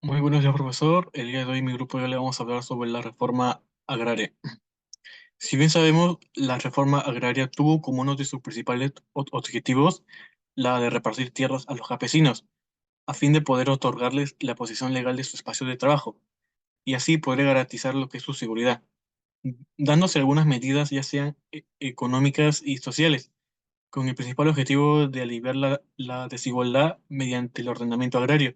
Muy buenos días, profesor. El día de hoy mi grupo y yo le vamos a hablar sobre la reforma agraria. Si bien sabemos, la reforma agraria tuvo como uno de sus principales objetivos la de repartir tierras a los campesinos, a fin de poder otorgarles la posición legal de su espacio de trabajo y así poder garantizar lo que es su seguridad, dándose algunas medidas ya sean económicas y sociales, con el principal objetivo de aliviar la desigualdad mediante el ordenamiento agrario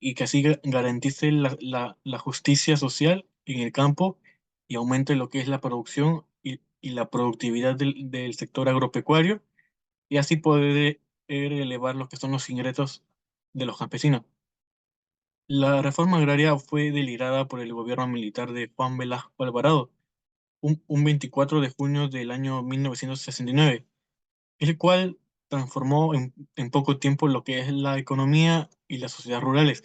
y que así garantice la justicia social en el campo y aumente lo que es la producción y la productividad del sector agropecuario y así poder elevar lo que son los ingresos de los campesinos. La reforma agraria fue delirada por el gobierno militar de Juan Velasco Alvarado un 24 de junio del año 1969, el cual transformó en poco tiempo lo que es la economía y las sociedades rurales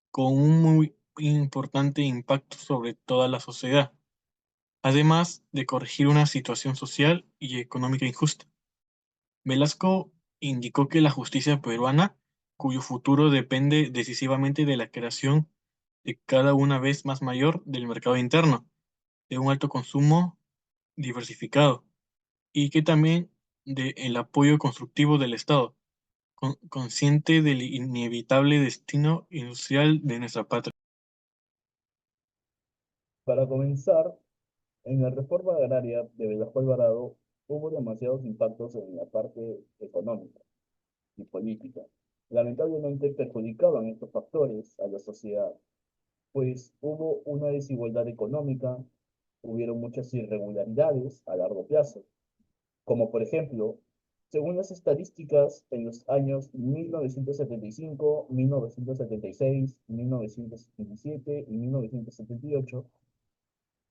con un muy importante impacto sobre toda la sociedad, además de corregir una situación social y económica injusta. Velasco indicó que la justicia peruana, cuyo futuro depende decisivamente de la creación de cada una vez más mayor del mercado interno, de un alto consumo diversificado y que también del apoyo constructivo del Estado, consciente del inevitable destino industrial de nuestra patria. Para comenzar, en la reforma agraria de Velasco Alvarado hubo demasiados impactos en la parte económica y política. Lamentablemente perjudicaban estos factores a la sociedad, pues hubo una desigualdad económica, hubieron muchas irregularidades a largo plazo, como por ejemplo, según las estadísticas, en los años 1975, 1976, 1977 y 1978,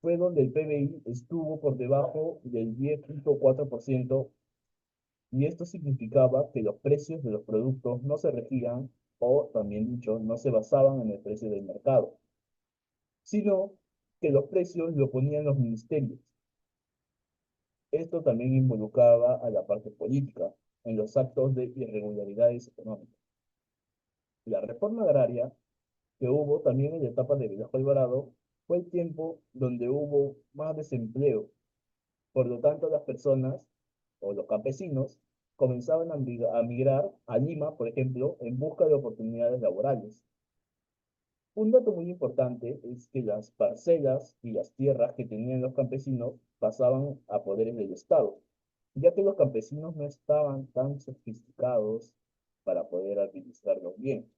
fue donde el PBI estuvo por debajo del 10,4% y esto significaba que los precios de los productos no se regían, o también dicho, no se basaban en el precio del mercado, sino que los precios lo ponían los ministerios. Esto también involucraba a la parte política en los actos de irregularidades económicas. La reforma agraria que hubo también en la etapa de Velasco Alvarado fue el tiempo donde hubo más desempleo. Por lo tanto, las personas o los campesinos comenzaban a migrar a Lima, por ejemplo, en busca de oportunidades laborales. Un dato muy importante es que las parcelas y las tierras que tenían los campesinos pasaban a poderes del Estado, ya que los campesinos no estaban tan sofisticados para poder administrarlos bien.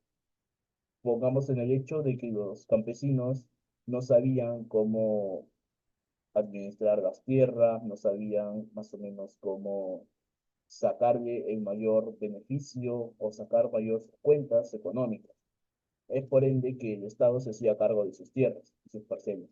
Pongamos en el hecho de que los campesinos no sabían cómo administrar las tierras, no sabían más o menos cómo sacarle el mayor beneficio o sacar mayores cuentas económicas. Es por ende que el Estado se hacía cargo de sus tierras y sus parcelas.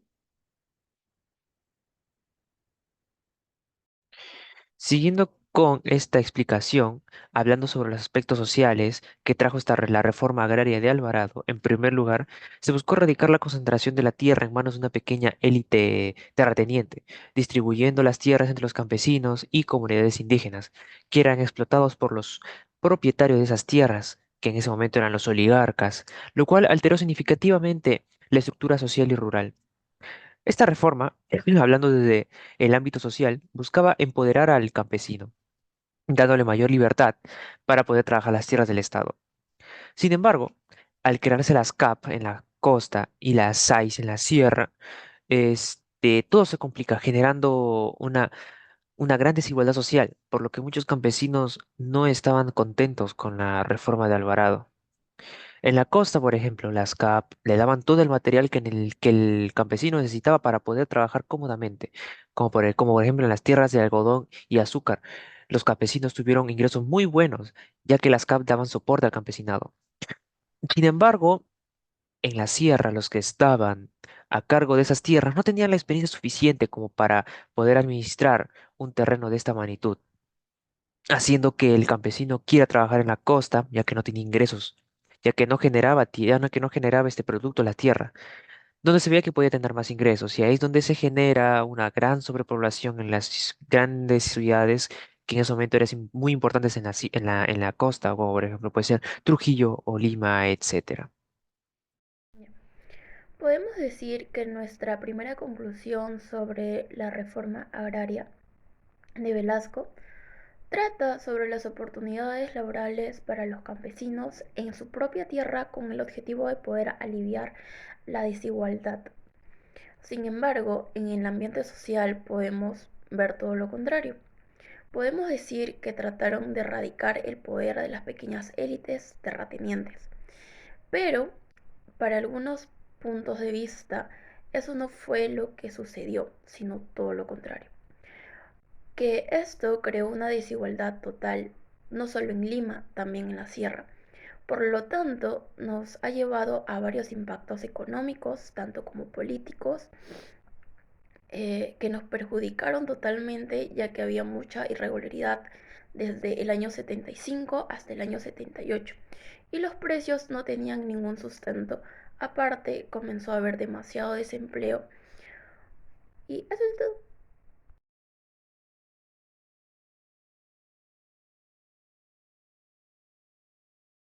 Siguiendo con esta explicación, hablando sobre los aspectos sociales que trajo la reforma agraria de Alvarado, en primer lugar, se buscó erradicar la concentración de la tierra en manos de una pequeña élite terrateniente, distribuyendo las tierras entre los campesinos y comunidades indígenas, que eran explotados por los propietarios de esas tierras, que en ese momento eran los oligarcas, lo cual alteró significativamente la estructura social y rural. Esta reforma, hablando desde el ámbito social, buscaba empoderar al campesino, dándole mayor libertad para poder trabajar las tierras del Estado. Sin embargo, al crearse las CAP en la costa y las SAIS en la sierra, todo se complica, generando una gran desigualdad social, por lo que muchos campesinos no estaban contentos con la reforma de Alvarado. En la costa, por ejemplo, las CAP le daban todo el material que el campesino necesitaba para poder trabajar cómodamente, como por ejemplo en las tierras de algodón y azúcar. Los campesinos tuvieron ingresos muy buenos, ya que las CAP daban soporte al campesinado. Sin embargo, en la sierra, los que estaban a cargo de esas tierras no tenían la experiencia suficiente como para poder administrar un terreno de esta magnitud, haciendo que el campesino quiera trabajar en la costa, ya que no tenía ingresos, ya que no generaba este producto la tierra, donde se veía que podía tener más ingresos, y ahí es donde se genera una gran sobrepoblación en las grandes ciudades que en ese momento eran muy importantes en la costa, como por ejemplo puede ser Trujillo o Lima, etcétera. Podemos decir que nuestra primera conclusión sobre la reforma agraria de Velasco trata sobre las oportunidades laborales para los campesinos en su propia tierra con el objetivo de poder aliviar la desigualdad. Sin embargo, en el ambiente social podemos ver todo lo contrario. Podemos decir que trataron de erradicar el poder de las pequeñas élites terratenientes, pero para algunos puntos de vista eso no fue lo que sucedió, sino todo lo contrario. Que esto creó una desigualdad total, no solo en Lima, también en la sierra. Por lo tanto, nos ha llevado a varios impactos económicos, tanto como políticos, que nos perjudicaron totalmente, ya que había mucha irregularidad desde el año 75 hasta el año 78 y los precios no tenían ningún sustento. Aparte, comenzó a haber demasiado desempleo y eso es todo.